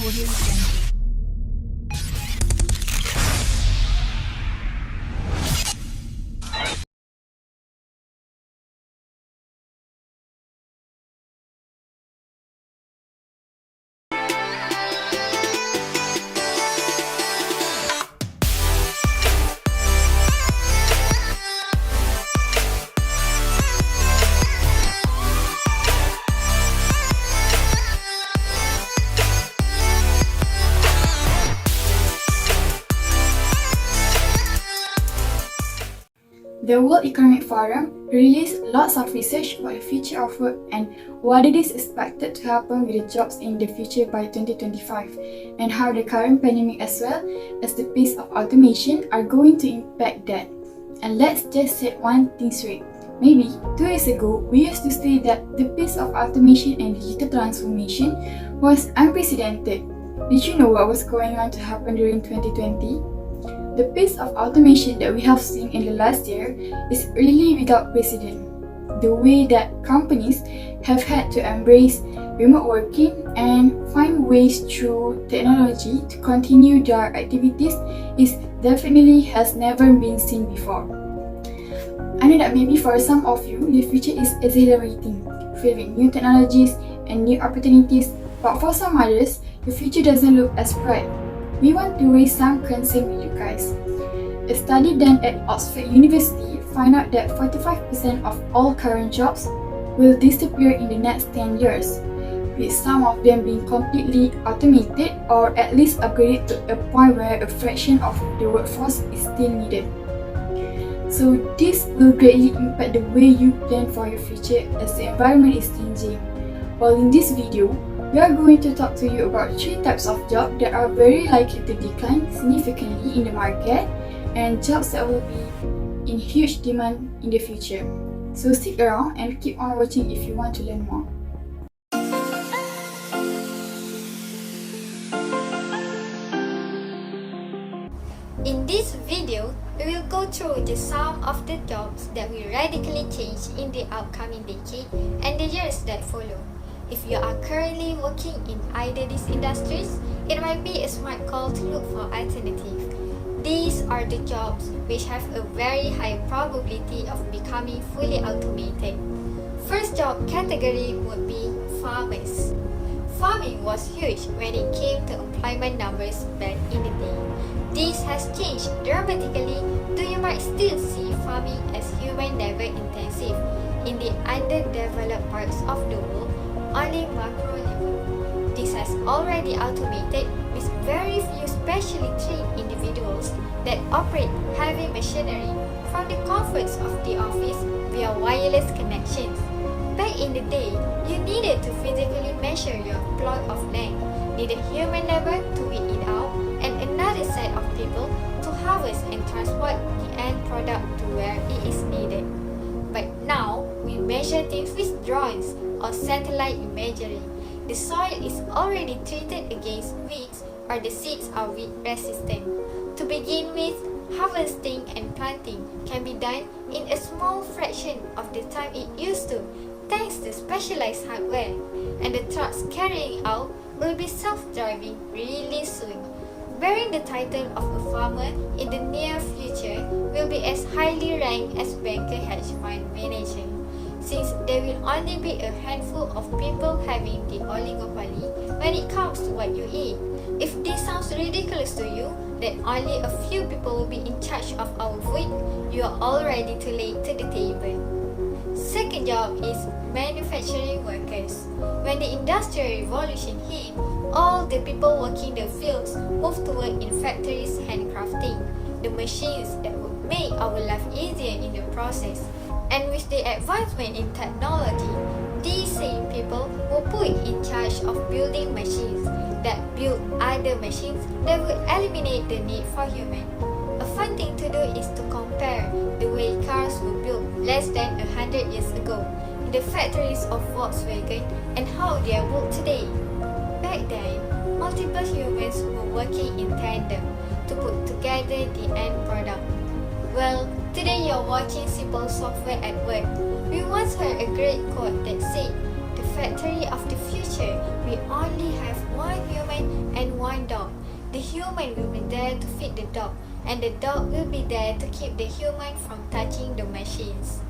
Audio Jungle. The World Economic Forum released lots of research about the future of work and what it is expected to happen with the jobs in the future by 2025, and how the current pandemic as well as the pace of automation are going to impact that. And let's just set one thing straight. Maybe 2 years ago, we used to say that the pace of automation and digital transformation was unprecedented. Did you know what was going on to happen during 2020? The pace of automation that we have seen in the last year is really without precedent. The way that companies have had to embrace remote working and find ways through technology to continue their activities is definitely has never been seen before. I know that maybe for some of you, the future is exhilarating, filled with new technologies and new opportunities, but for some others, the future doesn't look as bright. We want to raise some concern with you guys. A study done at Oxford University found out that 45% of all current jobs will disappear in the next 10 years, with some of them being completely automated or at least upgraded to a point where a fraction of the workforce is still needed. So this will greatly impact the way you plan for your future as the environment is changing. While in this video, we are going to talk to you about 3 types of jobs that are very likely to decline significantly in the market and jobs that will be in huge demand in the future. So stick around and keep on watching if you want to learn more. In this video, we will go through the some of the jobs that will radically change in the upcoming decade and the years that follow. If you are currently working in either these industries, it might be a smart call to look for alternatives. These are the jobs which have a very high probability of becoming fully automated. First job category would be farmers. Farming was huge when it came to employment numbers back in the day. This has changed dramatically, though you might still see farming as human labor intensive in the underdeveloped parts of the world. Only macro level. This has already automated with very few specially trained individuals that operate heavy machinery from the comforts of the office via wireless connections. Back in the day, you needed to physically measure your plot of land, needed human labor to weed it out, and another set of people to harvest and transport the end product to where it is needed. But now, we measure things with drones or satellite imagery. The soil is already treated against weeds or the seeds are weed resistant. To begin with, harvesting and planting can be done in a small fraction of the time it used to, thanks to specialized hardware, and the trucks carrying out will be self-driving really soon. Bearing the title of a farmer in the near future will be as highly ranked as banker hedge fund manager, since there will only be a handful of people having the oligopoly when it comes to what you eat. If this sounds ridiculous to you, that only a few people will be in charge of our food, you are already too late to the table. Second job is manufacturing workers. When the Industrial Revolution hit, all the people working the fields moved to work in factories handcrafting, the machines that would make our life easier in the process. And with the advancement in technology, these same people were put in charge of building machines that build other machines that would eliminate the need for humans. A fun thing to do is to compare the way cars were built less than 100 years ago in the factories of Volkswagen and how they are built today. Back then, multiple humans were working in tandem to put together the end product. Well, today you're watching simple software at work. We once heard a great quote that said, "The factory of the future will only have one human and one dog. The human will be there to feed the dog, and the dog will be there to keep the human from touching the machines.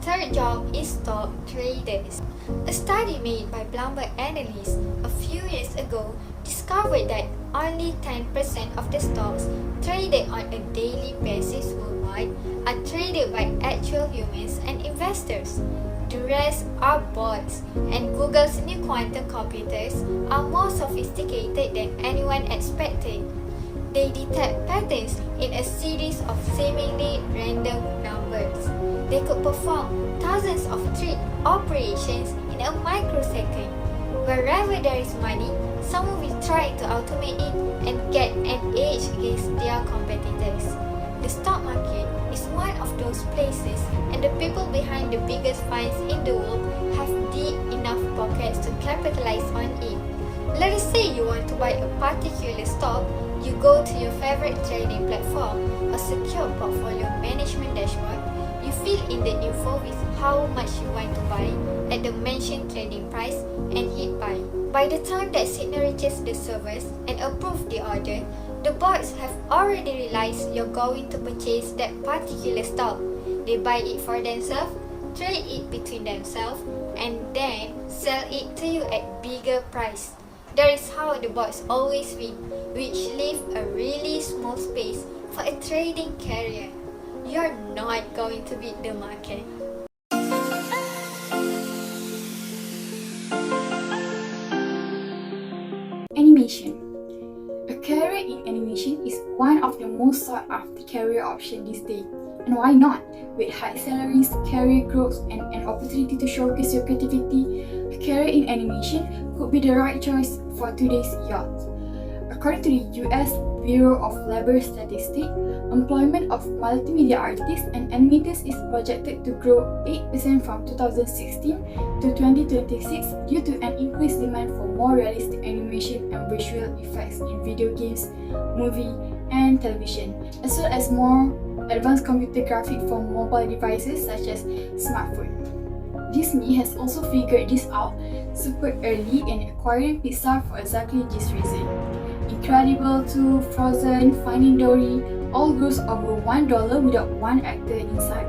Third job is stock traders. A study made by Bloomberg analysts a few years ago discovered that only 10% of the stocks traded on a daily basis worldwide are traded by actual humans and investors. The rest are bots, and Google's new quantum computers are more sophisticated than anyone expected. They detect patterns in a series of seemingly random numbers. They could perform thousands of trade operations in a microsecond. Wherever there is money, someone will try to automate it and get an edge against their competitors. The stock market is one of those places, and the people behind the biggest funds in the world have deep enough pockets to capitalize on it. Let us say you want to buy a particular stock. You go to your favorite trading platform, a secure portfolio management dashboard. You fill in the info with how much you want to buy at the mentioned trading price and hit buy. By the time that signal reaches the servers and approve the order, the bots have already realized you're going to purchase that particular stock. They buy it for themselves, trade it between themselves, and then sell it to you at bigger price. That is how the bots always win, which leave a really small space for a trading carrier. You're not going to beat the market. Animation. A career in animation is one of the most sought after career options these days. And why not? With high salaries, career growth, and an opportunity to showcase your creativity, a career in animation could be the right choice for today's youth. According to the US Bureau of Labor Statistics, employment of multimedia artists and animators is projected to grow 8% from 2016 to 2026 due to an increased demand for more realistic animation and visual effects in video games, movie, and television, as well as more advanced computer graphics for mobile devices such as smartphones. Disney has also figured this out super early in acquiring Pixar for exactly this reason. Incredible 2, Frozen, Finding Dory all gross over $1 without one actor inside.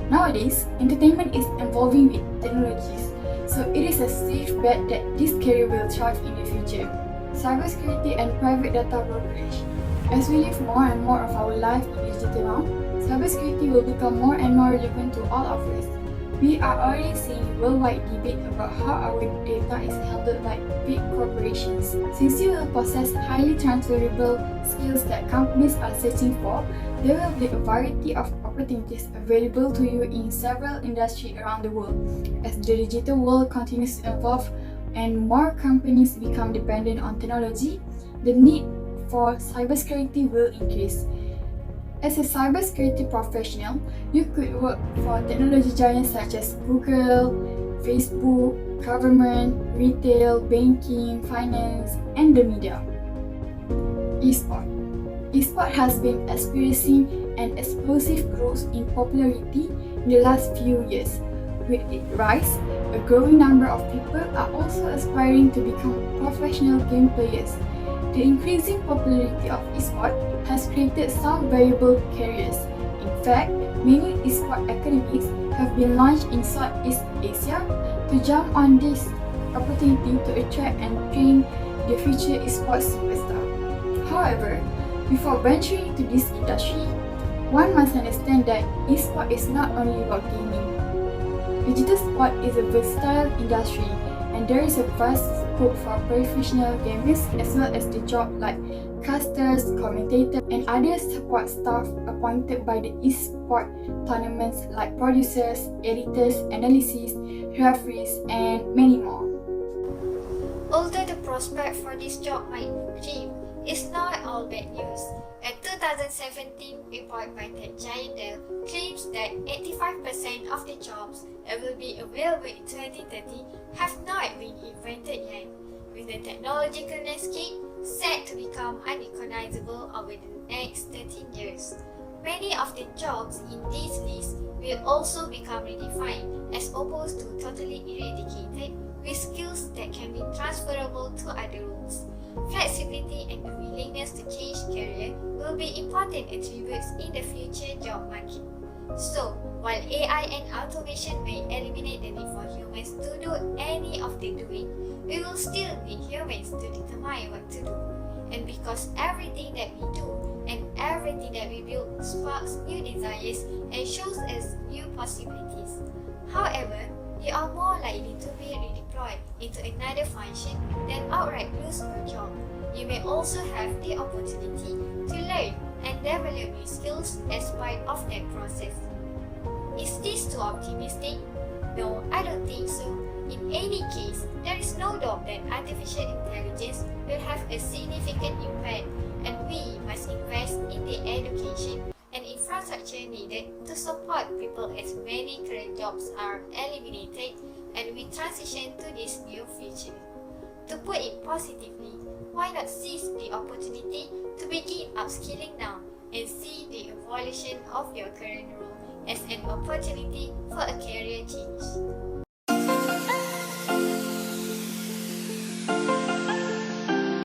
Nowadays, entertainment is evolving with technologies, so it is a safe bet that this career will thrive in the future. Cybersecurity and private data brokerage. As we live more and more of our life in the digital realm, cybersecurity will become more and more relevant to all of us. We are already seeing worldwide debate about how our data is handled by big corporations. Since you will possess highly transferable skills that companies are searching for, there will be a variety of opportunities available to you in several industries around the world. As the digital world continues to evolve and more companies become dependent on technology, the need for cybersecurity will increase. As a cybersecurity professional, you could work for technology giants such as Google, Facebook, government, retail, banking, finance, and the media. Esport. Esport has been experiencing an explosive growth in popularity in the last few years. With its rise, a growing number of people are also aspiring to become professional game players. The increasing popularity of esport has created some valuable careers. In fact, many esport academies have been launched in Southeast Asia to jump on this opportunity to attract and train the future esports superstar. However, before venturing into this industry, one must understand that esport is not only about gaming. Digital sport is a versatile industry, and there is a vast scope for professional gamers as well as the job like casters, commentators, and other support staff appointed by the esport tournaments like producers, editors, analysts, referees, and many more. Although the prospect for this job might dream, it's not all bad news. A 2017 report by tech giant Dell claims that 85% of the jobs that will be available in 2030 have not been invented yet, with the technological landscape set to become unrecognizable over the next 13 years. Many of the jobs in this list will also become redefined as opposed to totally eradicated, with skills that can be transferable to other roles. Flexibility and the willingness to change career will be important attributes in the future job market. So, while AI and automation may eliminate the need for humans to do any of the doing, we will still need humans to determine what to do. And because everything that we do and everything that we build sparks new desires and shows us new possibilities. However, you are more likely to be redeployed into another function than outright lose your job. You may also have the opportunity to learn and develop new skills as part of that process. Is this too optimistic? No, I don't think so. In any case, there is no doubt that artificial intelligence will have a significant impact, and we must invest in the education and infrastructure needed to support people as many current jobs are eliminated and we transition to this new future. To put it positively, why not seize the opportunity to begin upskilling now and see the evolution of your current role as an opportunity for a career change?